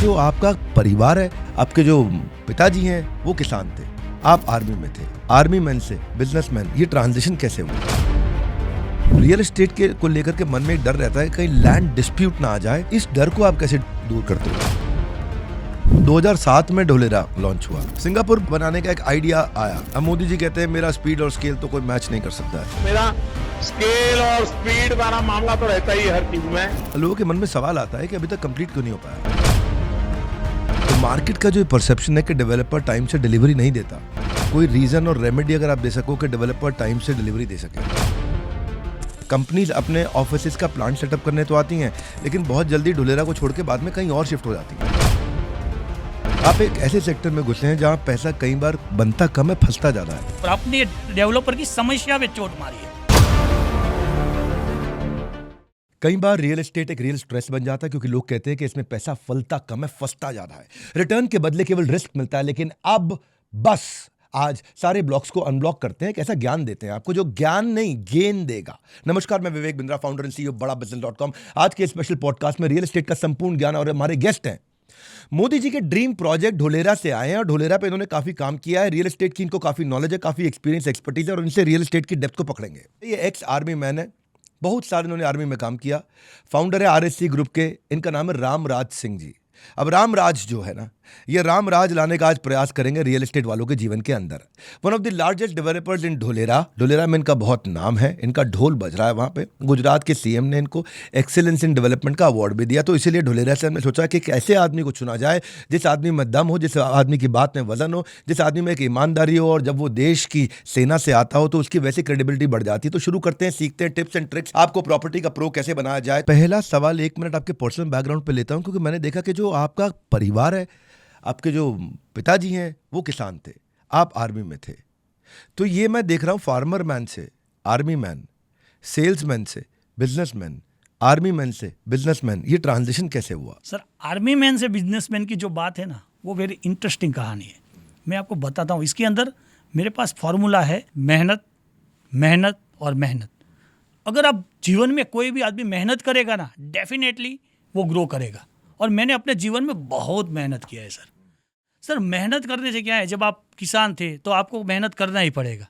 जो आपका परिवार है, आपके जो पिताजी हैं वो किसान थे, आप आर्मी में थे, आर्मी मैन से बिजनेसमैन, ये ट्रांजिशन कैसे हुआ? रियल एस्टेट के को लेकर के मन में एक डर रहता है कहीं लैंड डिस्प्यूट ना आ जाए, इस डर को आप कैसे दूर करते हो? 2007 में ढोलेरा लॉन्च हुआ, सिंगापुर बनाने का एक आइडिया आया। अब मोदी जी कहते हैं मेरा स्पीड और स्केल तो कोई मैच नहीं कर सकता है। मेरा स्केल और स्पीड वाला मामला तो रहता ही हर चीज में। लोगों के मन में सवाल आता है कि अभी तक कंप्लीट क्यों नहीं हो पाया। तो मार्केट का जो परसेप्शन है कि डेवलपर टाइम से डिलीवरी नहीं देता, कोई रीजन और रेमेडी अगर आप दे सको कि डेवलपर टाइम से डिलीवरी दे सके। कंपनीज अपने ऑफिसेज का प्लांट सेटअप करने तो आती हैं, लेकिन बहुत जल्दी ढोलेरा को छोड़ के बाद में कहीं और शिफ्ट हो जाती हैं। आप एक ऐसे सेक्टर में घुसे हैं जहां पैसा कई बार बनता कम है, फंसता ज्यादा है। और अपने डेवलपर की समस्या पे चोट मारी है। कई बार रियल एस्टेट एक रियल स्ट्रेस बन जाता है, क्योंकि लोग कहते हैं कि इसमें पैसा फलता कम है, फंसता ज्यादा है, रिटर्न के बदले केवल रिस्क मिलता है। लेकिन अब बस आज सारे ब्लॉक्स को अनब्लॉक करते हैं, कैसा ज्ञान देते हैं आपको जो ज्ञान नहीं गेन देगा। नमस्कार, मैं Vivek Bindra, founder and CEO badabusiness.com। आज के स्पेशल पॉडकास्ट में रियल एस्टेट का संपूर्ण ज्ञान, और हमारे गेस्ट हैं मोदी जी के ड्रीम प्रोजेक्ट ढोलेरा से आए हैं, और ढोलेरा पे इन्होंने काफी काम किया है। रियल एस्टेट की इनको काफी नॉलेज है, काफी एक्सपीरियंस, एक्सपर्टीज है, और इनसे रियल एस्टेट की डेप्थ को पकड़ेंगे। ये एक्स आर्मी मैन है, बहुत सारे इन्होंने आर्मी में काम किया, फाउंडर है आरएससी ग्रुप के। इनका नाम है रामराज सिंह जी। अब रामराज जो है ना, ये रामराज लाने का आज प्रयास करेंगे रियल एस्टेट वालों के जीवन के अंदर। One of the largest developers in Dholera में इनका बहुत नाम है, इनका ढोल बज रहा है वहाँ पे। गुजरात के सीएम ने इनको एक्सीलेंस इन डेवलपमेंट का अवार्ड भी दिया। तो इसीलिए ढोलेरा से हमने सोचा कि एक ऐसे आदमी को चुना जाए जिस आदमी में दम हो, जिस आदमी की बात में वजन हो, जिस आदमी में एक ईमानदारी हो, और जब वो देश की सेना से आता हो तो उसकी वैसी क्रेडिबिलिटी बढ़ जाती है। तो शुरू करते हैं, सीखते हैं टिप्स एंड ट्रिक्स, आपको प्रॉपर्टी का प्रो कैसे बनाया जाए। पहला सवाल 1 मिनट आपके पर्सनल बैकग्राउंड पे लेता हूँ, क्योंकि मैंने देखा कि जो आपका परिवार है, आपके जो पिताजी हैं वो किसान थे, आप आर्मी में थे। तो ये मैं देख रहा हूँ फार्मर मैन से आर्मी मैन, सेल्समैन से बिजनेसमैन, आर्मी मैन से बिजनेसमैन, ये ट्रांजिशन कैसे हुआ? सर, आर्मी मैन से बिजनेसमैन की जो बात है ना, वो वेरी इंटरेस्टिंग कहानी है। मैं आपको बताता हूँ। इसके अंदर मेरे पास फॉर्मूला है, मेहनत, मेहनत और मेहनत। अगर आप जीवन में कोई भी आदमी मेहनत करेगा ना, डेफिनेटली वो ग्रो करेगा। और मैंने अपने जीवन में बहुत मेहनत किया है सर। मेहनत करने से क्या है, जब आप किसान थे तो आपको मेहनत करना ही पड़ेगा।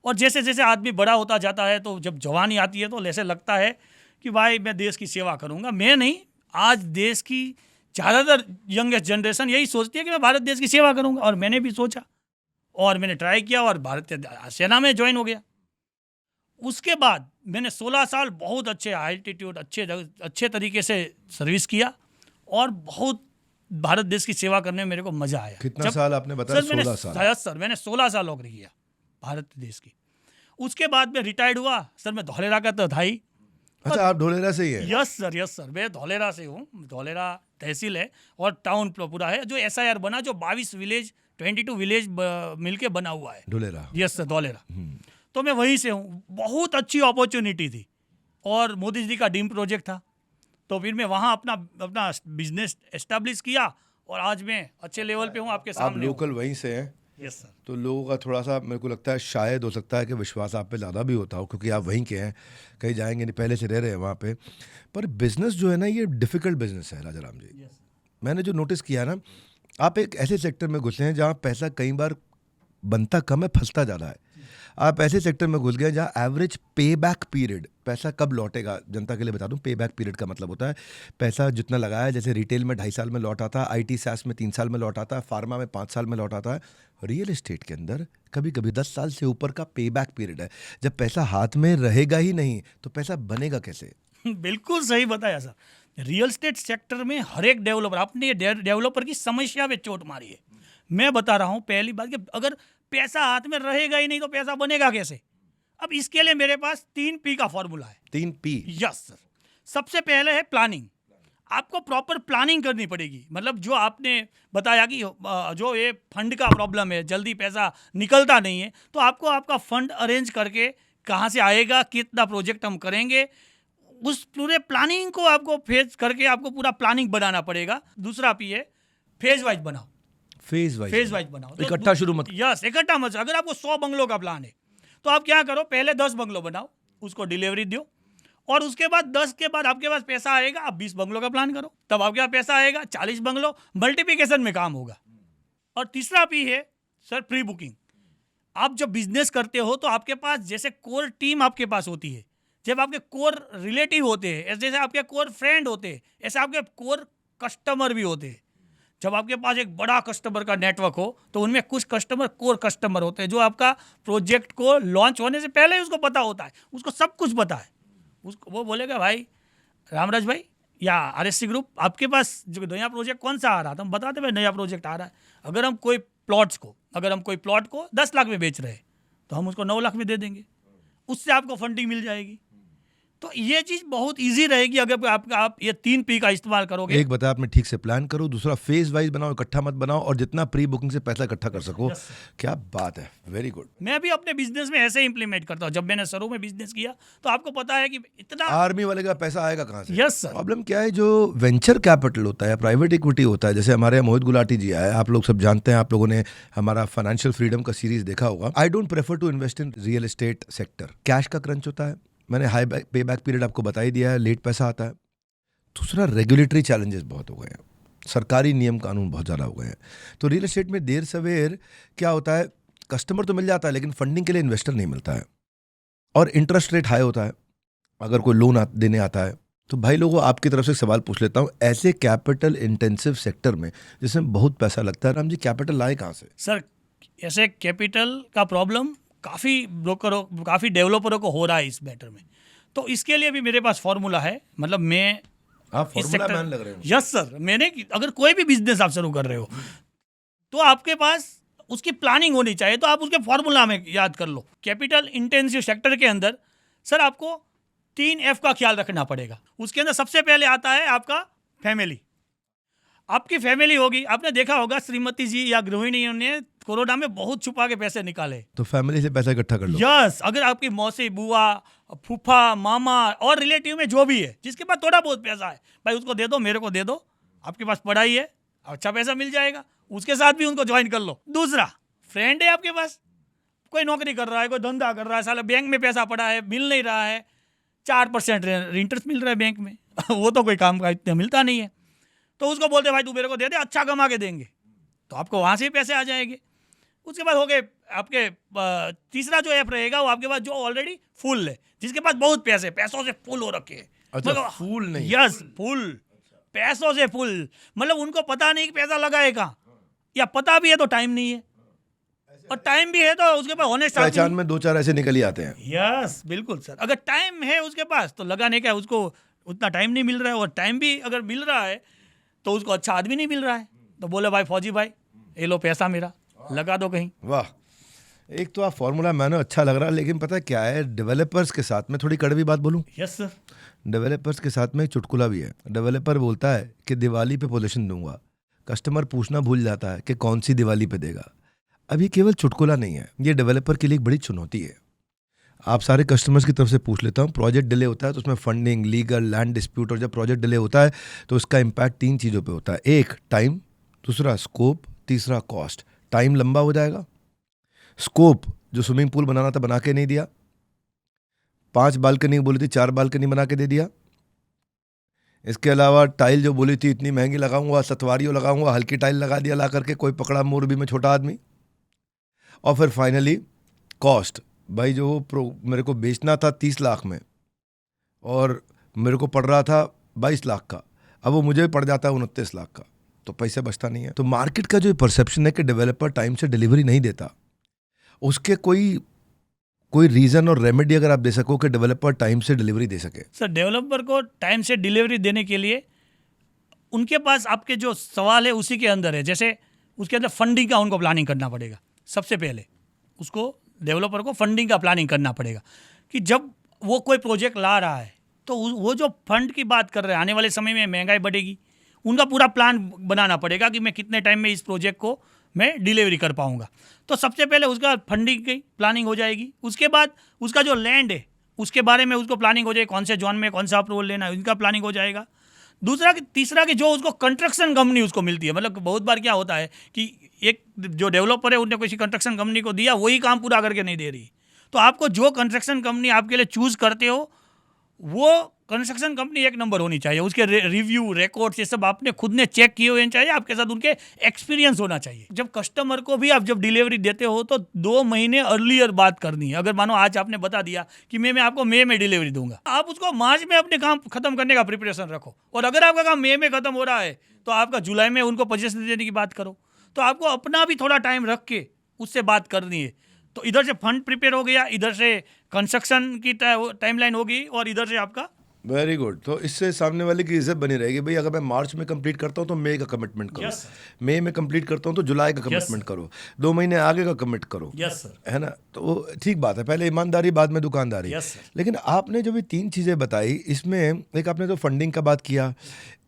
और जैसे जैसे आदमी बड़ा होता जाता है, तो जब जवानी आती है तो ऐसे लगता है कि भाई मैं देश की सेवा करूंगा। मैं नहीं, आज देश की ज़्यादातर यंगेस्ट जनरेशन यही सोचती है कि मैं भारत देश की सेवा करूंगा। और मैंने भी सोचा और मैंने ट्राई किया और भारतीय सेना में ज्वाइन हो गया। उसके बाद मैंने 16 साल बहुत अच्छे एल्टीट्यूड, अच्छे तरीके से सर्विस किया, और बहुत भारत देश की सेवा करने में मेरे को मजा आया। कितना साल आपने बताया? 16 साल। सर, मैंने 16 साल नौकरी किया भारत देश की। उसके बाद मैं रिटायर्ड हुआ सर। मैं धौलेरा का तो था ही। अच्छा, आप ढोलेरा से ही हैं? यस सर, मैं धौलेरा से हूँ। धौलेरा तहसील है और टाउन पूरा है। जो SIR बना, जो 22 विलेज 22 विलेज मिलके बना हुआ है ढोलेरा। Yes sir, Dholera. तो मैं वहीं से हूँ। बहुत अच्छी अपॉर्चुनिटी थी और मोदी जी का ड्रीम प्रोजेक्ट था। तो फिर मैं वहाँ अपना बिजनेस एस्टेब्लिश किया, और आज मैं अच्छे लेवल पे हूँ आपके सामने। आप लोकल वहीं से हैं? Yes sir. तो लोगों का थोड़ा सा, मेरे को लगता है शायद हो सकता है कि विश्वास आप पे ज़्यादा भी होता हो, क्योंकि आप वहीं के हैं, कहीं जाएंगे नहीं, पहले से रह रहे हैं वहाँ पे। पर बिजनेस जो है ना, ये डिफ़िकल्ट बिजनेस है राजा राम जी। मैंने जो नोटिस किया ना, आप एक ऐसे सेक्टर में घुसे हैं जहाँ पैसा कई बार बनता कम है, फंसता ज़्यादा है। आप ऐसे सेक्टर में घुस गए जहाँ एवरेज पे बैक पीरियड, पैसा कब लौटेगा, जनता के लिए बता दूं, पे बैक पीरियड का मतलब होता है पैसा जितना लगाया, जैसे रिटेल में 2.5 साल में लौट आता है, IT SaaS में 3 साल में लौट आता है, फार्मा में 5 साल में लौट आता है। रियल एस्टेट के अंदर कभी कभी 10 साल से ऊपर का पे बैक पीरियड है। जब पैसा हाथ में रहेगा ही नहीं तो पैसा बनेगा कैसे? बिल्कुल सही बताया सर। रियल एस्टेट सेक्टर में हर एक डेवलपर, अपने डेवलपर की समस्या पे चोट मारी है। मैं बता रहा हूँ, पहली बात कि अगर पैसा हाथ में रहेगा ही नहीं तो पैसा बनेगा कैसे? अब इसके लिए मेरे पास 3P का फॉर्मूला है। 3P? Yes sir. सबसे पहले है प्लानिंग। आपको प्रॉपर प्लानिंग करनी पड़ेगी। मतलब जो आपने बताया कि जो ये फंड का प्रॉब्लम है, जल्दी पैसा निकलता नहीं है, तो आपको आपका फंड अरेंज करके कहाँ से आएगा, कितना प्रोजेक्ट हम करेंगे, उस पूरे प्लानिंग को आपको फेज करके आपको पूरा प्लानिंग बनाना पड़ेगा। दूसरा P है फेज वाइज बनाओ। फेज वाइज बनाओ, इकट्ठा शुरू मत। यस, इकट्ठा मत। अगर आपको 100 बंगलों का प्लान है तो आप क्या करो, पहले 10 बंगलों बनाओ, उसको डिलीवरी दो, और उसके बाद 10 के बाद आपके पास पैसा आएगा, आप 20 बंगलों का प्लान करो, तब आपके पास पैसा आएगा 40 बंगलों, मल्टीप्लिकेशन में काम होगा। और तीसरा पी है सर प्री बुकिंग। आप जब बिजनेस करते हो तो आपके पास जैसे कोर टीम आपके पास होती है, जब आपके कोर रिलेटिव होते हैं, जैसे आपके कोर फ्रेंड होते हैं, ऐसे आपके कोर कस्टमर भी होते हैं। जब आपके पास एक बड़ा कस्टमर का नेटवर्क हो तो उनमें कुछ कस्टमर कोर कस्टमर होते हैं जो आपका प्रोजेक्ट को लॉन्च होने से पहले ही उसको पता होता है, उसको सब कुछ पता है। उसको वो बोलेगा भाई रामराज भाई या आरएससी ग्रुप आपके पास जो नया प्रोजेक्ट कौन सा आ रहा था, हम बताते भाई नया प्रोजेक्ट आ रहा है। अगर हम कोई प्लॉट को 10 लाख में बेच रहे हैं तो हम उसको 9 लाख में दे देंगे, उससे आपको फंडिंग मिल जाएगी। तो ये चीज़ बहुत इजी रहेगी अगर आप ये 3 P का इस्तेमाल करोगे। एक बताया आपने, ठीक से प्लान करो, दूसरा फेज वाइज बनाओ, इकट्ठा मत बनाओ, और जितना प्री बुकिंग से पैसा इकट्ठा कर सको। Yes, क्या बात है, वेरी गुड। मैं भी अपने बिजनेस में ऐसे इंप्लीमेंट करता हूँ। जब मैंने शुरू में बिजनेस किया तो आपको पता है कि इतना आर्मी वाले का पैसा आएगा कहाँ से? Yes sir. प्रॉब्लम क्या है, जो वेंचर कैपिटल होता है, प्राइवेट इक्विटी होता है, जैसे हमारे यहाँ मोहित गुलाटी जी आए, आप लोग सब जानते हैं, आप लोगों ने हमारा फाइनेंशियल फ्रीडम का सीरीज देखा होगा। I don't prefer to invest in real estate sector. Cash का क्रंच होता है, मैंने हाई पे बैक पीरियड आपको बता ही दिया है, लेट पैसा आता है। दूसरा, रेगुलेटरी चैलेंजेस बहुत हो गए हैं, सरकारी नियम कानून बहुत ज़्यादा हो गए हैं। तो रियल एस्टेट में देर सवेर क्या होता है, कस्टमर तो मिल जाता है लेकिन फंडिंग के लिए इन्वेस्टर नहीं मिलता है, और इंटरेस्ट रेट हाई होता है अगर कोई लोन देने आता है। तो भाई लोगों, आपकी तरफ से सवाल पूछ लेता हूँ, ऐसे कैपिटल इंटेंसिव सेक्टर में जिसमें बहुत पैसा लगता है, राम जी कैपिटल लाए कहाँ से? सर ऐसे कैपिटल का प्रॉब्लम काफ़ी डेवलपरों को हो रहा है इस मैटर में। तो इसके लिए भी मेरे पास फॉर्मूला है, मतलब मैं आप फॉर्मूला मैन लग रहे हो। Yes sir. मैंने अगर कोई भी बिजनेस आप शुरू कर रहे हो तो आपके पास उसकी प्लानिंग होनी चाहिए। तो आप उसके फॉर्मूला में याद कर लो। कैपिटल इंटेंसिव सेक्टर के अंदर सर आपको 3F का ख्याल रखना पड़ेगा। उसके अंदर सबसे पहले आता है आपका फैमिली। आपकी फैमिली होगी, आपने देखा होगा श्रीमती जी या गृहिणियों ने कोरोना में बहुत छुपा के पैसे निकाले। तो फैमिली से पैसा इकट्ठा कर लो। यस, अगर आपकी मौसी, बुआ, फूफा, मामा और रिलेटिव में जो भी है जिसके पास थोड़ा बहुत पैसा है, भाई उसको दे दो, मेरे को दे दो, आपके पास पढ़ाई है, अच्छा पैसा मिल जाएगा, उसके साथ भी उनको ज्वाइन कर लो। दूसरा, फ्रेंड है आपके पास, कोई नौकरी कर रहा है, कोई धंधा कर रहा है, साला बैंक में पैसा पड़ा है, मिल नहीं रहा है, 4% इंटरेस्ट मिल रहा है बैंक में वो तो कोई काम का इतना मिलता नहीं है, तो उसको बोलते भाई तू मेरे को दे दे, अच्छा कमा के देंगे, तो आपको वहाँ से ही पैसे आ जाएंगे। उसके बाद हो गए आपके तीसरा जो ऐप रहेगा वो आपके पास जो ऑलरेडी फुल है, जिसके पास बहुत पैसे, पैसों से फुल हो रखे हैं। अच्छा, फुल नहीं? यस, फुल, पैसों से फुल, मतलब उनको पता नहीं कि पैसा लगाए कहाँ, या पता भी है तो टाइम नहीं है, और टाइम भी है तो उसके पास ऑनेस्ट पहचान में 2-4 ऐसे निकल ही आते हैं। यस बिल्कुल सर। अगर टाइम है उसके पास तो लगाने का उसको उतना टाइम नहीं मिल रहा है, और टाइम भी अगर मिल रहा है तो उसको अच्छा आदमी नहीं मिल रहा है, तो बोले भाई फौजी भाई ये लो पैसा मेरा, लगा दो कहीं। वाह, एक तो आप फॉर्मूला मैंने अच्छा लग रहा है, लेकिन पता है क्या है, डेवलपर्स के साथ में थोड़ी कड़वी बात बोलूं। Yes sir. डेवलपर्स के साथ में एक चुटकुला भी है। डेवलपर बोलता है कि दिवाली पे पोजीशन दूंगा, कस्टमर पूछना भूल जाता है कि कौन सी दिवाली पे देगा। अब ये केवल चुटकुला नहीं है, ये डेवलपर के लिए एक बड़ी चुनौती है। आप सारे कस्टमर्स की तरफ से पूछ लेता हूँ, प्रोजेक्ट डिले होता है तो उसमें फंडिंग, लीगल, लैंड डिस्प्यूट, और जब प्रोजेक्ट डिले होता है तो उसका इम्पैक्ट 3 चीज़ों पे होता है। एक, टाइम, दूसरा स्कोप, तीसरा कॉस्ट। टाइम लंबा हो जाएगा, स्कोप जो स्विमिंग पूल बनाना था बना के नहीं दिया, 5 बालकनी बोली थी 4 बालकनी बना के दे दिया, इसके अलावा टाइल जो बोली थी इतनी महंगी लगाऊंगा, सतवारियों लगाऊंगा, हल्की टाइल लगा दिया ला करके, कोई पकड़ा मोरबी में छोटा आदमी। और फिर फाइनली कॉस्ट, भाई जो मेरे को बेचना था 30 लाख में और मेरे को पड़ रहा था 22 लाख का, अब वो मुझे पड़ जाता है 29 लाख का, तो पैसे बचता नहीं है। तो मार्केट का जो परसेप्शन है कि डेवलपर टाइम से डिलीवरी नहीं देता, उसके कोई रीज़न और रेमेडी अगर आप दे सको कि डेवलपर टाइम से डिलीवरी दे सके। सर डेवलपर को टाइम से डिलीवरी देने के लिए उनके पास आपके जो सवाल है उसी के अंदर है। जैसे उसके अंदर फंडिंग का उनको प्लानिंग करना पड़ेगा। सबसे पहले उसको डेवलपर को फंडिंग का प्लानिंग करना पड़ेगा कि जब वो कोई प्रोजेक्ट ला रहा है तो वो जो फंड की बात कर रहे हैं, आने वाले समय में महंगाई बढ़ेगी, उनका पूरा प्लान बनाना पड़ेगा कि मैं कितने टाइम में इस प्रोजेक्ट को मैं डिलीवरी कर पाऊंगा। तो सबसे पहले उसका फंडिंग की प्लानिंग हो जाएगी। उसके बाद उसका जो लैंड है उसके बारे में उसको प्लानिंग हो जाएगी, कौन से जोन में कौन सा अप्रूवल लेना है, इनका प्लानिंग हो जाएगा। तीसरा कि जो उसको कंस्ट्रक्शन कंपनी उसको मिलती है, मतलब बहुत बार क्या होता है कि एक जो डेवलपर है उन्हें किसी कंस्ट्रक्शन कंपनी को दिया, वही काम पूरा करके नहीं दे रही, तो आपको जो कंस्ट्रक्शन कंपनी आपके लिए चूज़ करते हो वो कंस्ट्रक्शन कंपनी एक नंबर होनी चाहिए, उसके रिव्यू रिकॉर्ड्स ये सब आपने खुद ने चेक किए हुए चाहिए, आपके साथ उनके एक्सपीरियंस होना चाहिए। जब कस्टमर को भी आप जब डिलीवरी देते हो तो 2 महीने अर्लियर बात करनी है। अगर मानो आज आपने बता दिया कि मैं आपको मई में डिलीवरी दूंगा, आप उसको मार्च में अपने काम खत्म करने का प्रिपरेशन रखो। और अगर आपका काम मई में खत्म हो रहा है तो आपका जुलाई में उनको पोजीशन देने की बात करो। तो आपको अपना भी थोड़ा टाइम रख के उससे बात करनी है। तो इधर से फंड प्रिपेयर हो गया, इधर से कंस्ट्रक्शन की टाइमलाइन होगी और इधर से आपका वेरी गुड। तो इससे सामने वाले की इज्जत बनी रहेगी, भाई अगर मैं मार्च में कंप्लीट करता हूँ तो मई का कमिटमेंट करो, Yes, मई में कंप्लीट करता हूँ तो जुलाई का कमिटमेंट करो, 2 महीने आगे का कमिट करो। यस सर, है ना। तो वो ठीक बात है, पहले ईमानदारी बाद में दुकानदारी। Yes, sir. लेकिन आपने जब ये 3 चीज़ें बताई, इसमें एक आपने तो फंडिंग का बात किया,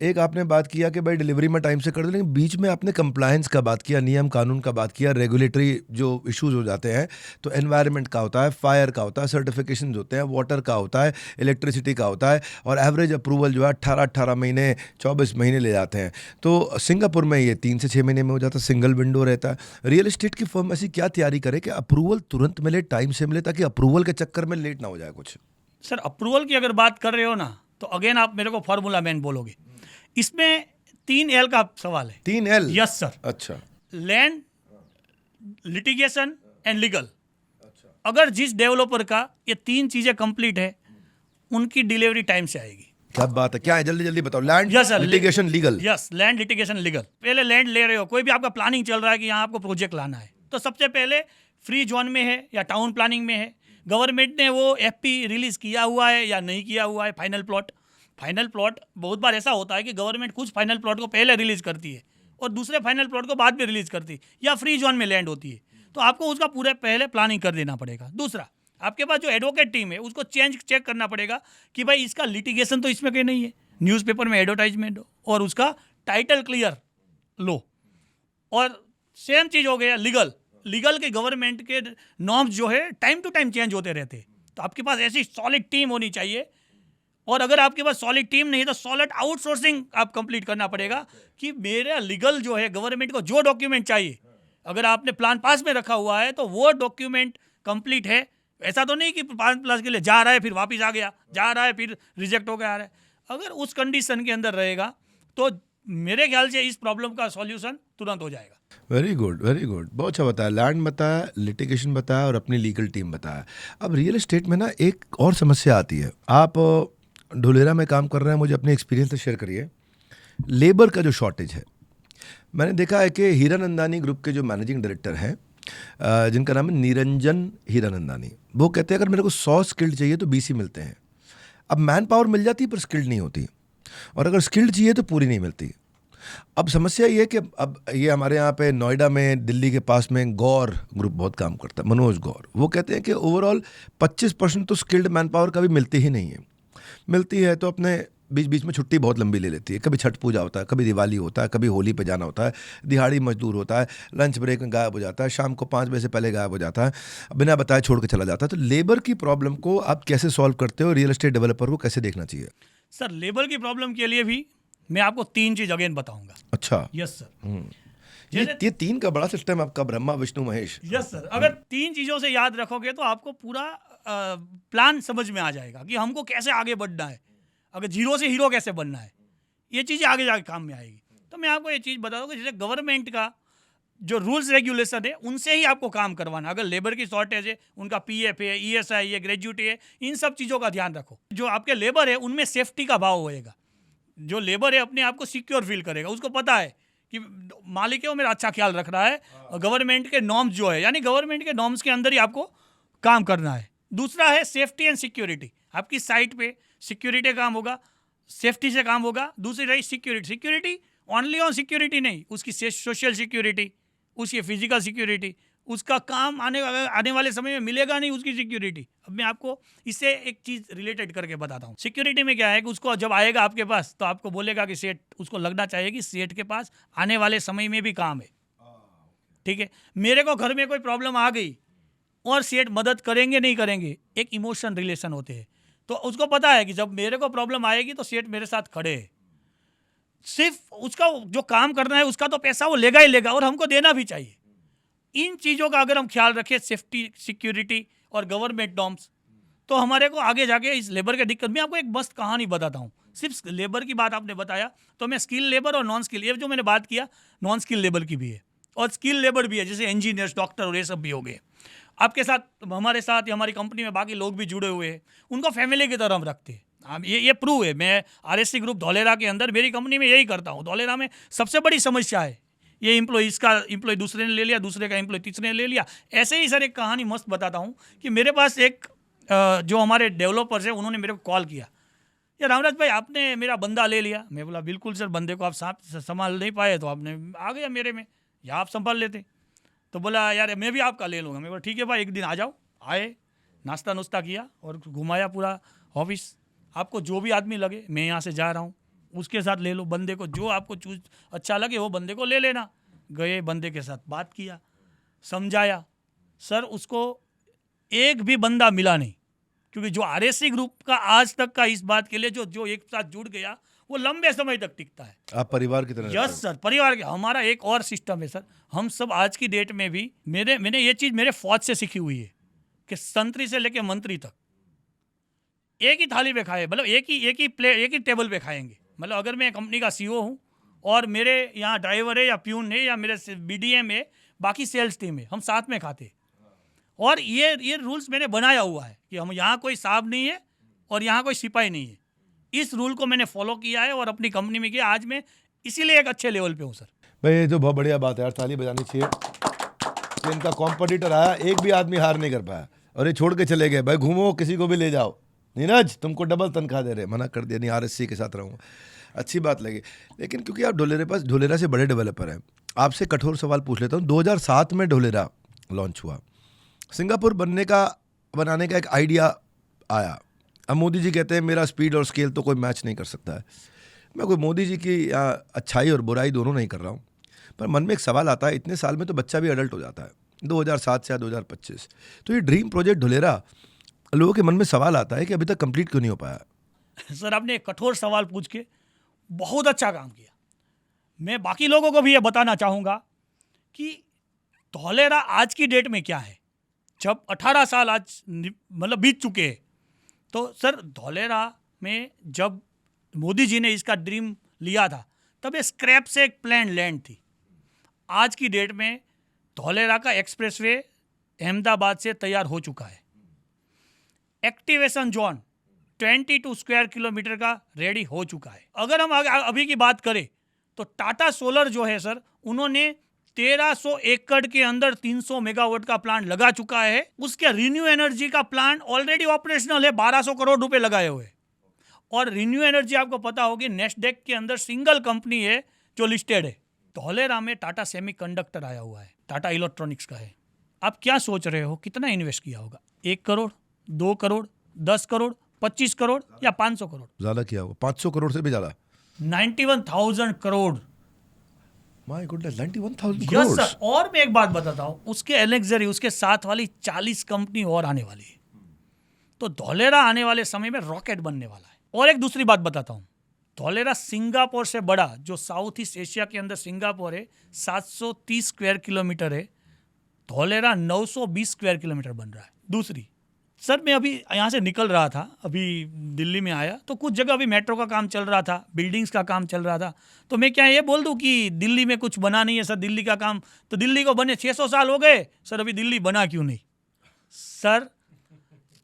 एक आपने बात किया कि भाई डिलीवरी में टाइम से कर दो, लेकिन बीच में आपने कंप्लायंस का बात किया, नियम कानून का बात किया, रेगुलेटरी जो इश्यूज हो जाते हैं, तो एनवायरनमेंट का होता है, फायर का होता है, सर्टिफिकेशन होते हैं, वाटर का होता है, इलेक्ट्रिसिटी का होता है, और एवरेज अप्रूवल जो है 18 महीने 24 महीने ले जाते हैं। तो सिंगापुर में ये 3 से 6 महीने में हो जाता है, सिंगल विंडो रहता है। रियल एस्टेट की फर्म ऐसी क्या तैयारी करे कि अप्रूवल तुरंत मिले, टाइम से मिले, ताकि अप्रूवल के चक्कर में लेट ना हो जाए कुछ। सर अप्रूवल की अगर बात कर रहे हो ना, तो अगेन आप मेरे को फार्मूला मैन बोलोगे। इसमें 3 L का सवाल है। 3 L? Yes sir. अच्छा। Land, litigation and legal. अगर जिस डेवलपर का ये 3 चीजें कंप्लीट है, उनकी डिलीवरी टाइम से आएगी। क्या बात है, क्या है, जल्दी जल्दी बताओ। Land, Yes, sir. Litigation, legal. Yes, land, litigation, legal. पहले लैंड ले रहे हो, कोई भी आपका प्लानिंग चल रहा है कि यहाँ आपको प्रोजेक्ट लाना है, तो सबसे पहले फ्री जोन में है या टाउन प्लानिंग में है, गवर्नमेंट ने वो FP रिलीज किया हुआ है या नहीं किया हुआ है। फाइनल प्लॉट बहुत बार ऐसा होता है कि गवर्नमेंट कुछ फाइनल प्लॉट को पहले रिलीज करती है और दूसरे फाइनल प्लॉट को बाद में रिलीज करती है, या फ्री जोन में लैंड होती है। तो आपको उसका पूरे पहले प्लानिंग कर देना पड़ेगा। दूसरा, आपके पास जो एडवोकेट टीम है उसको चेक करना पड़ेगा कि भाई इसका लिटिगेशन तो इसमें कहीं नहीं है, न्यूज़पेपर में एडवर्टाइजमेंट हो, और उसका टाइटल क्लियर लो। और सेम चीज़ हो गया लीगल के गवर्नमेंट के नॉर्म्स जो है टाइम टू टाइम चेंज होते रहते हैं। तो आपके पास ऐसी सॉलिड टीम होनी चाहिए, और अगर आपके पास सॉलिड टीम नहीं है तो सॉलिड आउटसोर्सिंग आप कंप्लीट करना पड़ेगा कि मेरा लीगल जो है, गवर्नमेंट को जो डॉक्यूमेंट चाहिए, अगर आपने प्लान पास में रखा हुआ है तो वो डॉक्यूमेंट कंप्लीट है। ऐसा तो नहीं कि प्लान पास के लिए जा रहा है फिर वापस आ गया, जा रहा है फिर रिजेक्ट हो गया आ रहा है। अगर उस कंडीशन के अंदर रहेगा तो मेरे ख्याल से इस प्रॉब्लम का सॉल्यूशन तुरंत हो जाएगा। वेरी गुड, वेरी गुड, बहुत अच्छा बताया। लैंड बताया, लिटिगेशन बताया, और अपनी लीगल टीम बताया। अब रियल एस्टेट में ना एक और समस्या आती है। आप ढोलेरा में काम कर रहे हैं, मुझे अपने एक्सपीरियंस से शेयर करिए। लेबर का जो शॉर्टेज है, मैंने देखा है कि हीरानंदानी ग्रुप के जो मैनेजिंग डायरेक्टर हैं, जिनका नाम है निरंजन हीरानंदानी, वो कहते हैं अगर मेरे को 100 स्किल्ड चाहिए तो 20 ही मिलते हैं। अब मैन पावर मिल जाती है पर स्किल्ड नहीं होती, और अगर स्किल्ड चाहिए तो पूरी नहीं मिलती। अब समस्या ये है कि अब ये हमारे यहाँ पे नोएडा में, दिल्ली के पास में गौर ग्रुप बहुत काम करता है, मनोज गौर, वो कहते हैं कि ओवरऑल 25% तो स्किल्ड मैन पावर का भी मिलती ही नहीं है। मिलती है तो अपने बीच बीच में छुट्टी बहुत लंबी ले लेती है। कभी छठ पूजा होता है, कभी दिवाली होता है, कभी होली पे जाना होता है, दिहाड़ी मजदूर होता है, लंच ब्रेक में गायब हो जाता है, शाम को 5 बजे से पहले गायब हो जाता है, बिना बताए छोड़ के चला जाता है। तो लेबर की प्रॉब्लम को आप कैसे सॉल्व करते हो? रियल एस्टेट डेवलपर को कैसे देखना चाहिए? सर लेबर की प्रॉब्लम के लिए भी मैं आपको 3 चीज़ अगेन बताऊंगा। अच्छा। Yes sir. ये 3 का बड़ा सिस्टम है आपका, ब्रह्मा विष्णु महेश। Yes sir. अगर 3 चीज़ों से याद रखोगे तो आपको पूरा प्लान समझ में आ जाएगा कि हमको कैसे आगे बढ़ना है, अगर जीरो से हीरो कैसे बनना है। ये चीज़ें आगे जाके काम में आएगी। तो मैं आपको ये चीज़ बता दूँ कि जैसे गवर्नमेंट का जो रूल्स रेगुलेशन है उनसे ही आपको काम करवाना। अगर लेबर की शॉर्टेज है, उनका PF है, ESI है, ग्रेजुएटी है, इन सब चीज़ों का ध्यान रखो। जो आपके लेबर है उनमें सेफ्टी का भाव होएगा। जो लेबर है अपने आप को सिक्योर फील करेगा, उसको पता है कि मालिक है वो मेरा अच्छा ख्याल रख रहा है, और गवर्नमेंट के नॉर्म्स जो है, यानी गवर्नमेंट के नॉर्म्स के अंदर ही आपको काम करना है। दूसरा है सेफ्टी एंड सिक्योरिटी। आपकी साइट पे सिक्योरिटी काम होगा, सेफ्टी से काम होगा। दूसरी रही सिक्योरिटी ओनली ऑन सिक्योरिटी नहीं, उसकी सोशल सिक्योरिटी, उसकी फिजिकल सिक्योरिटी, उसका काम आने वाले समय में मिलेगा नहीं उसकी सिक्योरिटी। अब मैं आपको इससे एक चीज़ रिलेटेड करके बताता हूँ। सिक्योरिटी में क्या है कि उसको जब आएगा आपके पास तो आपको बोलेगा कि सेठ, उसको लगना चाहिए कि सेठ के पास आने वाले समय में भी काम है। ठीक है, मेरे को घर में कोई प्रॉब्लम आ गई और सेठ मदद करेंगे नहीं करेंगे, एक इमोशन रिलेशन होते हैं। तो उसको पता है कि जब मेरे को प्रॉब्लम आएगी तो सेठ मेरे साथ खड़े हैं। सिर्फ उसका जो काम करना है उसका तो पैसा वो लेगा ही लेगा, और हमको देना भी चाहिए। इन चीज़ों का अगर हम ख्याल रखें, सेफ्टी, सिक्योरिटी और गवर्नमेंट नॉर्म्स, तो हमारे को आगे जाके इस लेबर के दिक्कत में आपको एक मस्त कहानी बताता हूँ। सिर्फ लेबर की बात आपने बताया तो मैं स्किल लेबर और नॉन स्किल, ये जो मैंने बात किया नॉन स्किल लेबर की भी है और स्किल लेबर भी है, जैसे इंजीनियर्स, डॉक्टर और ये सब भी हो गए। आपके साथ, हमारे साथ, हमारी कंपनी में बाकी लोग भी जुड़े हुए हैं, उनको फैमिली की तरह हम रखते हैं। हम ये प्रूव है। मैं आरएससी ग्रुप धौलेरा के अंदर मेरी कंपनी में यही करता हूँ। धौलेरा में सबसे बड़ी समस्या है ये एम्प्लॉय दूसरे ने ले लिया, दूसरे का एम्प्लॉय तीसरे ने ले लिया। ऐसे ही सर एक कहानी मस्त बताता हूँ कि मेरे पास एक जो हमारे डेवलपर्स हैं उन्होंने मेरे को कॉल किया, यार रामराज भाई आपने मेरा बंदा ले लिया। मैं बोला बिल्कुल सर, बंदे को आप संभाल नहीं पाए तो आपने आ गया मेरे में, या आप संभाल लेते। तो बोला यार मैं भी आपका ले लूँगा। मैं बोला ठीक है भाई, एक दिन आ जाओ। आए, नाश्ता नुश्ता किया और घुमाया पूरा ऑफिस। आपको जो भी आदमी लगे, मैं यहाँ से जा रहा हूँ, उसके साथ ले लो। बंदे को जो आपको चूज अच्छा लगे वो बंदे को ले लेना। गए, बंदे के साथ बात किया, समझाया। सर उसको एक भी बंदा मिला नहीं, क्योंकि जो आरएससी ग्रुप का आज तक का इस बात के लिए जो एक साथ जुड़ गया वो लंबे समय तक टिकता है। आप परिवार की तरह? यस सर, परिवार के। हमारा एक और सिस्टम है सर, हम सब आज की डेट में भी, मैंने ये चीज़ मेरे फौज से सीखी हुई है कि संतरी से लेके मंत्री तक एक ही थाली पे खाए, मतलब एक ही टेबल पे खाएंगे। मतलब अगर मैं कंपनी का सीईओ हूँ और मेरे यहाँ ड्राइवर है या प्यून है या मेरे बीडीएम है, बाकी सेल्स टीम है, हम साथ में खाते। और ये रूल्स मैंने बनाया हुआ है कि हम यहाँ कोई साहब नहीं है और यहाँ कोई सिपाही नहीं है। इस रूल को मैंने फॉलो किया है और अपनी कंपनी में किया। आज मैं इसीलिए एक अच्छे लेवल पे हूँ सर। भाई ये तो बहुत बढ़िया बात है यार, ताली बजानी चाहिए कि इनका कॉम्पिटिटर आया, एक भी आदमी हार नहीं कर पाया और ये छोड़ के चले गए। भाई घूमो, किसी को भी ले जाओ, नीरज तुमको डबल तनख्वाह दे रहे, मना कर दिया, नहीं आरएससी के साथ रहूँगा। अच्छी बात लगी। लेकिन क्योंकि आप ढोलेरा से बड़े डेवलपर हैं, आपसे कठोर सवाल पूछ लेता हूँ। 2007 में ढोलेरा लॉन्च हुआ, सिंगापुर बनाने का एक आइडिया आया। अब मोदी जी कहते हैं मेरा स्पीड और स्केल तो कोई मैच नहीं कर सकता है। मैं कोई मोदी जी की अच्छाई और बुराई दोनों नहीं कर रहा हूँ, पर मन में एक सवाल आता है, इतने साल में तो बच्चा भी अडल्ट हो जाता है, 2007 से 2025, तो ये ड्रीम प्रोजेक्ट ढोलेरा, लोगों के मन में सवाल आता है कि अभी तक कंप्लीट क्यों नहीं हो पाया? सर आपने एक कठोर सवाल पूछ के बहुत अच्छा काम किया। मैं बाकी लोगों को भी ये बताना चाहूँगा कि धौलेरा आज की डेट में क्या है। जब 18 साल आज मतलब बीत चुके हैं, तो सर धौलेरा में जब मोदी जी ने इसका ड्रीम लिया था तब ये स्क्रैप से एक प्लान लैंड थी। आज की डेट में धौलेरा का एक्सप्रेसवे अहमदाबाद से तैयार हो चुका है। एक्टिवेशन जोन 22 स्क्वायर किलोमीटर का रेडी हो चुका है। अगर हम अभी की बात करें तो टाटा सोलर जो है सर, उन्होंने 1300 एकड़ के अंदर 300 मेगावाट का प्लांट लगा चुका है। उसके रिन्यू एनर्जी का प्लांट ऑलरेडी ऑपरेशनल है, 1200 करोड़ रुपए लगाए हुए। और रिन्यू एनर्जी आपको पता होगी नेस्डेक के अंदर सिंगल कंपनी है जो लिस्टेड है। धौलेरा में टाटा सेमीकंडक्टर आया हुआ है, टाटा इलेक्ट्रॉनिक्स का है। आप क्या सोच रहे हो कितना इन्वेस्ट किया होगा? 1 करोड़, 2 करोड़, 10 करोड़, 25 करोड़ या 500 करोड़? ज़्यादा किया होगा, 500 करोड़ से भी ज़्यादा। 91,000 crore. My goodness, 91,000 yes crore. Sir. और मैं एक बात बताता हूँ, उसके एलेक्जरी, उसके साथ वाली 40 कंपनी और आने वाली है। तो धौलेरा आने वाले समय में रॉकेट बनने वाला है। और एक दूसरी बात बताता हूँ, धौलेरा सिंगापुर से बड़ा, जो साउथ ईस्ट एशिया के अंदर सिंगापुर है 730 स्क्वायर किलोमीटर है, धौलेरा 920 स्क्वायर किलोमीटर बन रहा है। दूसरी सर, मैं अभी यहाँ से निकल रहा था, अभी दिल्ली में आया तो कुछ जगह अभी मेट्रो का काम चल रहा था, बिल्डिंग्स का काम चल रहा था। तो मैं क्या ये बोल दूँ कि दिल्ली में कुछ बना नहीं है सर, दिल्ली का काम तो दिल्ली को बने 600 साल हो गए सर, अभी दिल्ली बना क्यों नहीं? सर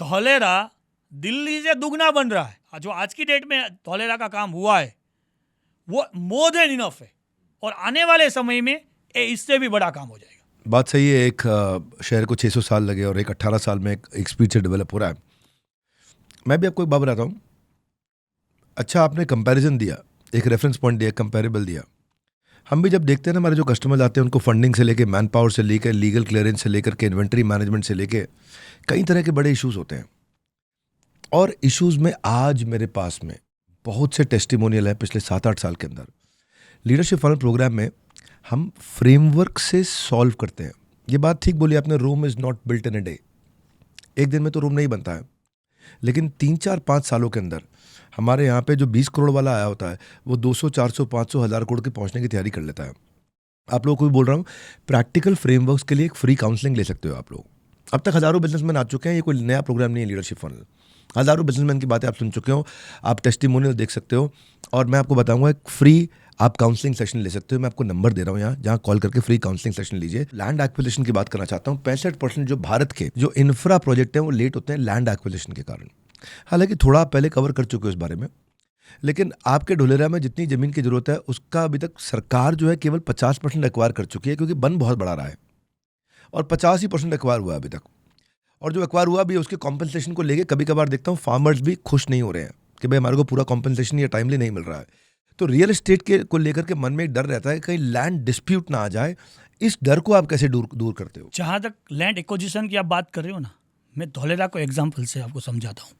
धौलेरा दिल्ली से दुगना बन रहा है। जो आज की डेट में धौलेरा का काम हुआ है वो मोर देन इनफ है, और आने वाले समय में इससे भी बड़ा काम हो जाएगा। बात सही है, एक शहर को 600 साल लगे और एक 18 साल में एक स्पीड से डेवलप हो रहा है। मैं भी आपको एक बात बताता हूँ। अच्छा, आपने कंपैरिजन दिया, एक रेफरेंस पॉइंट दिया, कंपैरेबल दिया। हम भी जब देखते हैं ना, हमारे जो कस्टमर्स आते हैं उनको फंडिंग से लेके, मैन पावर से लेकर, लीगल क्लियरेंस से लेकर के, इन्वेंट्री मैनेजमेंट से लेके कई तरह के बड़े इश्यूज होते हैं। और इश्यूज में आज मेरे पास में बहुत से टेस्टिमोनियल है पिछले 7-8 साल के अंदर। लीडरशिप फनल प्रोग्राम में हम फ्रेमवर्क से सॉल्व करते हैं। ये बात ठीक बोली आपने, Rome is not built in a day. एक दिन में तो रोम नहीं बनता है, लेकिन 3-4-5 सालों के अंदर हमारे यहाँ पे जो 20 करोड़ वाला आया होता है वो 200, 400, 500, 1000 करोड़ के पहुँचने की तैयारी कर लेता है। आप लोगों को भी बोल रहा हूँ, प्रैक्टिकल फ्रेमवर्क्स के लिए एक फ्री काउंसलिंग ले सकते हो आप लोग। अब तक हज़ारों बिजनेसमैन आ चुके हैं, ये कोई नया प्रोग्राम नहीं है लीडरशिप फनल। हज़ारों बिजनेसमैन की बातें आप सुन चुके हो, आप टेस्टिमोनियल देख सकते हो, और मैं आपको बताऊंगा एक फ्री आप काउंसलिंग सेशन ले सकते हो। मैं आपको नंबर दे रहा हूँ यहाँ, जहाँ कॉल करके फ्री काउंसलिंग सेशन लीजिए। लैंड एक्विजिशन की बात करना चाहता हूँ। 65% जो भारत के जो इंफ्रा प्रोजेक्ट हैं वो लेट होते हैं लैंड एक्विजिशन के कारण। हालांकि थोड़ा आप पहले कवर कर चुके हो इस बारे में, लेकिन आपके ढुलेरा में जितनी ज़मीन की ज़रूरत है उसका अभी तक सरकार जो है केवल 50% एक्वायर कर चुकी है, क्योंकि वन बहुत बड़ा रहा है और 50% एक्वायर हुआ है अभी तक। और जो एक्वायर हुआ भी है उसके कॉम्पनसेशन को लेके कभी कभार देखता हूँ फार्मर्स भी खुश नहीं हो रहे हैं कि भाई हमारे को पूरा कॉम्पनसेशन या टाइमली नहीं मिल रहा है। तो रियल एस्टेट के को लेकर के मन में एक डर रहता है कहीं लैंड डिस्प्यूट ना आ जाए। इस डर को आप कैसे दूर करते हो? जहाँ तक लैंड एक्विजिशन की आप बात कर रहे हो ना, मैं धौलेरा को एग्जाम्पल से आपको समझाता हूँ।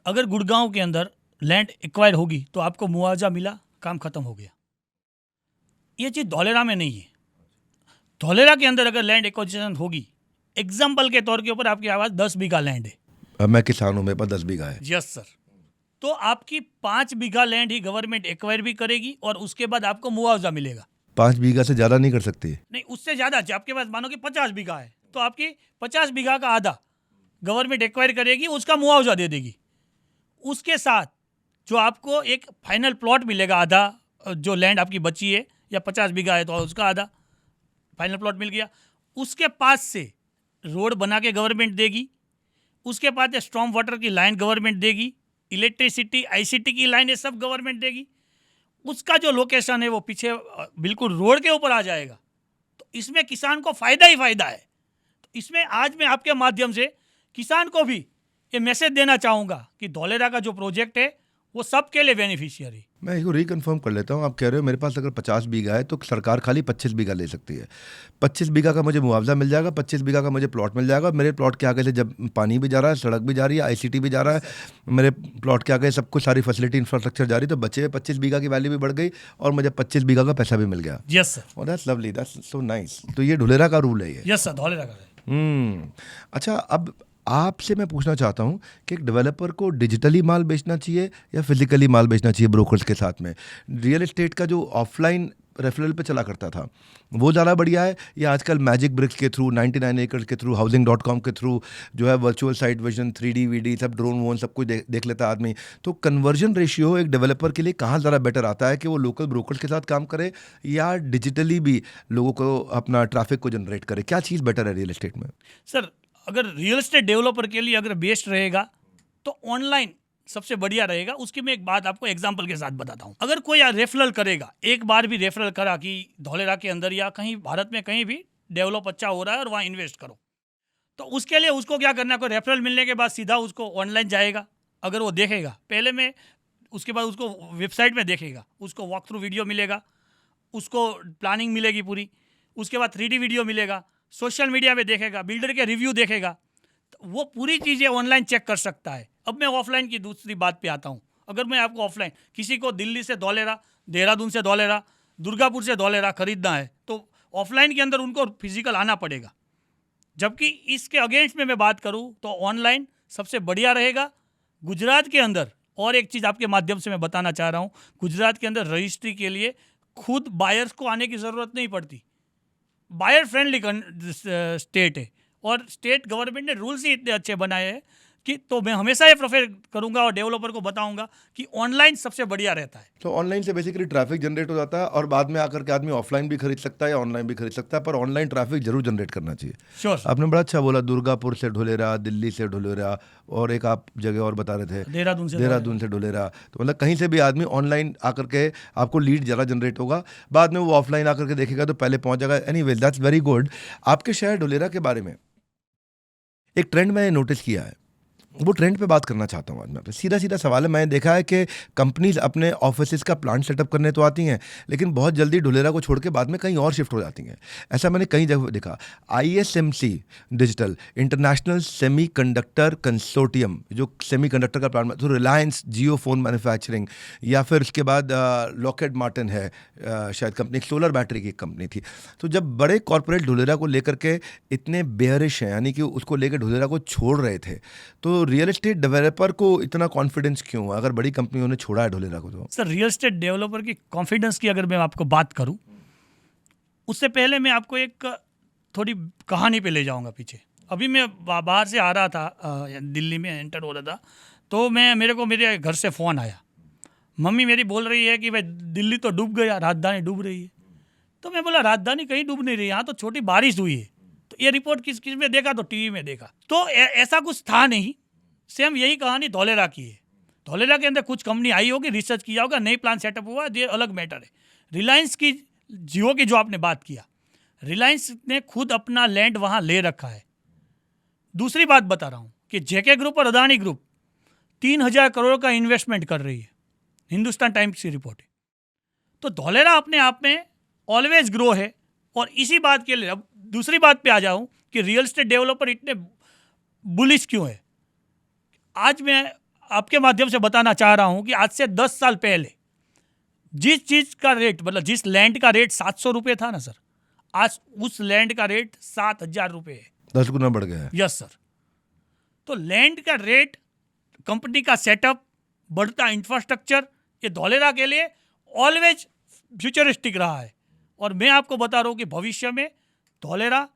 अगर गुड़गांव के अंदर लैंड एक्वायर होगी तो आपको मुआवजा मिला, काम खत्म हो गया। ये चीज़ धौलेरा में नहीं है। धौलेरा के अंदर अगर लैंड एक्विजिशन होगी, एग्जाम्पल के तौर के ऊपर आपके पास 10 बीघा लैंड है। अब मैं किसान हूँ, मेरे पास 10 बीघा है। Yes sir. तो आपकी 5 बीघा लैंड ही गवर्नमेंट एक्वायर भी करेगी और उसके बाद आपको मुआवजा मिलेगा। 5 बीघा से ज़्यादा नहीं कर सकती? नहीं, उससे ज़्यादा। आपके पास मानो कि 50 बीघा है तो आपकी 50 बीघा का आधा गवर्नमेंट एक्वायर करेगी, उसका मुआवजा दे देगी। उसके साथ जो आपको एक फाइनल प्लॉट मिलेगा, आधा जो लैंड आपकी बची है या 50 बीघा है तो उसका आधा फाइनल प्लॉट मिल गया। उसके पास से रोड बना के गवर्नमेंट देगी, उसके बाद स्ट्रॉम वाटर की लाइन गवर्नमेंट देगी, इलेक्ट्रिसिटी आईसीटी की लाइन ये सब गवर्नमेंट देगी। उसका जो लोकेशन है वो पीछे बिल्कुल रोड के ऊपर आ जाएगा। तो इसमें किसान को फ़ायदा ही फ़ायदा है। तो इसमें आज मैं आपके माध्यम से किसान को भी ये मैसेज देना चाहूँगा कि धौलेरा का जो प्रोजेक्ट है वो सबके लिए बेनिफिशियरी। मैं इसको रिकन्फर्म कर लेता हूँ। आप कह रहे हो मेरे पास अगर 50 बीघा है तो सरकार खाली 25 बीघा ले सकती है। 25 बीघा का मुझे मुआवजा मिल जाएगा, 25 बीघा का मुझे प्लॉट मिल जाएगा। मेरे प्लॉट के आगे से जब पानी भी जा रहा है, सड़क भी जा रही है, आईसीटी भी जा रहा है, मेरे प्लॉट के आगे सब कुछ सारी फैसिलिटी इंफ्रास्ट्रक्चर जा रही है, तो बचे हुए 25 बीघा की वैल्यू भी बढ़ गई और मुझे 25 बीघा का पैसा भी मिल गया। Yes sir. और that's lovely, that's so nice. तो ये ढुलेरा का रूल है ये? यस सर, धौलेरा का। अच्छा, अब आपसे मैं पूछना चाहता हूँ कि एक डेवलपर को डिजिटली माल बेचना चाहिए या फिजिकली माल बेचना चाहिए ब्रोकर्स के साथ में? रियल एस्टेट का जो ऑफलाइन रेफरल पे चला करता था वो ज़्यादा बढ़िया है, या आजकल मैजिक ब्रिक्स के थ्रू, 99 एकर्स के थ्रू, हाउसिंग.com के थ्रू जो है virtual site vision, 3D VD सब ड्रोन वोन सब कुछ देख लेता है आदमी। तो कन्वर्जन रेशियो एक डेवलपर के लिए कहाँ ज़्यादा बेटर आता है कि वो लोकल ब्रोकर्स के साथ काम करे या डिजिटली भी लोगों को अपना ट्रैफिक को जनरेट करे? क्या चीज़ बेटर है रियल एस्टेट में? सर, अगर रियल एस्टेट डेवलपर के लिए अगर बेस्ट रहेगा तो ऑनलाइन सबसे बढ़िया रहेगा। उसकी मैं एक बात आपको एग्जांपल के साथ बताता हूँ। अगर कोई रेफरल करेगा, एक बार भी रेफरल करा कि धौलेरा के अंदर या कहीं भारत में कहीं भी डेवलप अच्छा हो रहा है और वहाँ इन्वेस्ट करो, तो उसके लिए उसको क्या करना है, कोई रेफरल मिलने के बाद सीधा उसको ऑनलाइन जाएगा। अगर वो देखेगा पहले में, उसके बाद उसको वेबसाइट में देखेगा, उसको वॉक थ्रू वीडियो मिलेगा, उसको प्लानिंग मिलेगी पूरी, उसके बाद 3D वीडियो मिलेगा, सोशल मीडिया पे देखेगा, बिल्डर के रिव्यू देखेगा, तो वो पूरी चीज़ें ऑनलाइन चेक कर सकता है। अब मैं ऑफलाइन की दूसरी बात पे आता हूँ। अगर मैं आपको ऑफलाइन किसी को दिल्ली से धौलेरा, देहरादून से धौलेरा, दुर्गापुर से धौलेरा खरीदना है तो ऑफलाइन के अंदर उनको फिजिकल आना पड़ेगा। जबकि इसके अगेंस्ट में मैं बात करूँ तो ऑनलाइन सबसे बढ़िया रहेगा। गुजरात के अंदर और एक चीज़ आपके माध्यम से मैं बताना चाह रहा हूँ, गुजरात के अंदर रजिस्ट्री के लिए खुद बायर्स को आने की ज़रूरत नहीं पड़ती। बायर फ्रेंडली स्टेट है और स्टेट गवर्नमेंट ने रूल्स ही इतने अच्छे बनाए हैं कि तो मैं हमेशा ये प्रेफर करूंगा और डेवलपर को बताऊंगा कि ऑनलाइन सबसे बढ़िया रहता है। तो ऑनलाइन से बेसिकली ट्रैफिक जनरेट हो जाता है और बाद में आकर के आदमी ऑफलाइन भी खरीद सकता है या ऑनलाइन भी खरीद सकता है, पर ऑनलाइन ट्रैफिक जरूर जनरेट करना चाहिए। श्योर। आपने बड़ा अच्छा बोला, दुर्गापुर से ढुलेरा, दिल्ली से ढुलेरा, और एक आप जगह और बता रहे थे देहरादून से ढुलेरा। तो मतलब कहीं से भी आदमी ऑनलाइन आकर के आपको लीड ज़्यादा जनरेट होगा, बाद में वो ऑफलाइन आकर के देखेगा तो पहले पहुंच जाएगा। Anyways, that's very good. आपके शहर ढुलेरा के बारे में एक ट्रेंड मैंने नोटिस किया है, वो ट्रेंड पे बात करना चाहता हूँ आज मैं आपसे। सीधा सीधा सवाल है, मैंने देखा है कि कंपनीज अपने ऑफिसेज का प्लांट सेटअप करने तो आती हैं लेकिन बहुत जल्दी ढुलेरा को छोड़ के बाद में कहीं और शिफ्ट हो जाती हैं। ऐसा मैंने कई जगह देखा। ISMC digital, international semiconductor consortium, जो सेमीकंडक्टर का प्लांट, तो रिलायंस जियो फोन मैन्युफैक्चरिंग, या फिर उसके बाद लॉकहेड मार्टिन है शायद कंपनी, सोलर बैटरी की कंपनी थी। तो जब बड़े कॉरपोरेट ढुलेरा को लेकर के इतने बेयरिश हैं, यानी कि उसको लेकर ढुलेरा को छोड़ रहे थे, तो रियल एस्टेट डेवलपर को इतना कॉन्फिडेंस क्यों अगर बड़ी कंपनियों ने छोड़ा है ढुलेरा को? तो सर, रियल एस्टेट डेवलपर की कॉन्फिडेंस की अगर मैं आपको बात करूं, उससे पहले मैं आपको एक थोड़ी कहानी पे ले जाऊंगा पीछे। अभी मैं बाहर से आ रहा था, दिल्ली में एंटर हो रहा था, तो मेरे को मेरे घर से फ़ोन आया। मम्मी मेरी बोल रही है कि भाई दिल्ली तो डूब गया, राजधानी डूब रही है। तो मैं बोला राजधानी कहीं डूब नहीं रही, यहाँ तो छोटी बारिश हुई है। तो ये रिपोर्ट किस में देखा? तो टीवी में देखा। तो ऐसा कुछ था नहीं। सेम यही कहानी धौलेरा की है। धौलेरा के अंदर कुछ कंपनी आई होगी, रिसर्च किया होगा, नई प्लान सेटअप हुआ, ये अलग मैटर है। रिलायंस की, जियो की जो आपने बात किया, रिलायंस ने खुद अपना लैंड वहाँ ले रखा है। दूसरी बात बता रहा हूँ कि जेके ग्रुप और अदानी ग्रुप 3000 करोड़ का इन्वेस्टमेंट कर रही है, हिंदुस्तान टाइम्स की रिपोर्ट है। तो धौलेरा अपने आप में ऑलवेज ग्रो है। और इसी बात के लिए अब दूसरी बात पे आ जाऊँ कि रियल एस्टेट डेवलपर इतने बुलिश क्यों है। आज मैं आपके माध्यम से बताना चाह रहा हूँ कि आज से 10 साल पहले जिस चीज़ का रेट, मतलब जिस लैंड का रेट 700 रुपये था ना सर, आज उस लैंड का रेट 7000 रुपये है। 10 गुना बढ़ गया है। Yes sir. तो लैंड का रेट, कंपनी का सेटअप, बढ़ता इंफ्रास्ट्रक्चर, ये धौलेरा के लिए ऑलवेज फ्यूचरिस्टिक रहा है। और मैं आपको बता रहा हूँ कि भविष्य में धौलेरा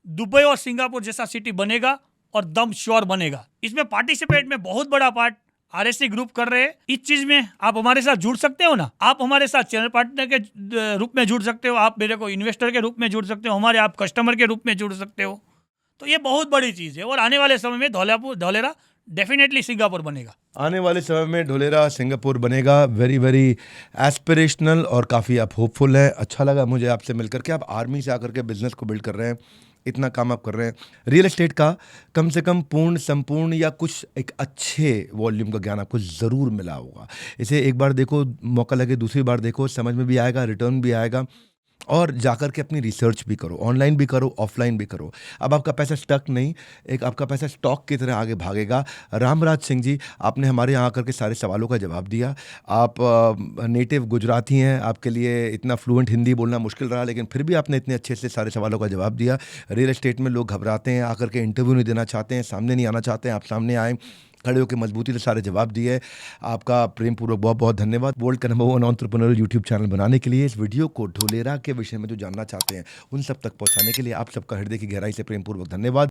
दुबई और सिंगापुर जैसा सिटी बनेगा और दम श्योर बनेगा। इसमें पार्टिसिपेट में बहुत बड़ा पार्ट आरएससी ग्रुप कर रहे हैं। इस चीज में आप हमारे साथ जुड़ सकते हो ना। आप हमारे साथ चैनल पार्टनर के रूप में जुड़ सकते हो, आप मेरे को इन्वेस्टर के रूप में जुड़ सकते हो, हमारे आप कस्टमर के रूप में जुड़ सकते हो। तो ये बहुत बड़ी चीज़ है। और आने वाले समय में धौलेरा डेफिनेटली सिंगापुर बनेगा। आने वाले समय में धौलेरा सिंगापुर बनेगा। वेरी वेरी एस्पिरेशनल और काफ़ी आप होपफुल हैं। अच्छा लगा मुझे आपसे मिलकर के। आप आर्मी से आकर के बिजनेस को बिल्ड कर रहे हैं, इतना काम आप कर रहे हैं। रियल एस्टेट का कम से कम पूर्ण, संपूर्ण या कुछ एक अच्छे वॉल्यूम का ज्ञान आपको ज़रूर मिला होगा। इसे एक बार देखो, मौका लगे दूसरी बार देखो, समझ में भी आएगा, रिटर्न भी आएगा। और जाकर के अपनी रिसर्च भी करो, ऑनलाइन भी करो, ऑफलाइन भी करो। अब आपका पैसा स्टक नहीं, एक आपका पैसा स्टॉक की तरह आगे भागेगा। रामराज सिंह जी, आपने हमारे यहाँ आकर के सारे सवालों का जवाब दिया। आप नेटिव गुजराती हैं, आपके लिए इतना फ्लुएंट हिंदी बोलना मुश्किल रहा, लेकिन फिर भी आपने इतने अच्छे से सारे सवालों का जवाब दिया। रियल एस्टेट में लोग घबराते हैं, आकर के इंटरव्यू नहीं देना चाहते हैं, सामने नहीं आना चाहते हैं। आप सामने आए, खड़े होकर मजबूती से सारे जवाब दिए। आपका प्रेम पूर्वक बहुत बहुत धन्यवाद। वर्ल्ड का नंबर 1 एंटरप्रेन्योर यूट्यूब चैनल बनाने के लिए, इस वीडियो को धौलेरा के विषय में जो जानना चाहते हैं उन सब तक पहुंचाने के लिए आप सबका हृदय की गहराई से प्रेम पूर्वक धन्यवाद।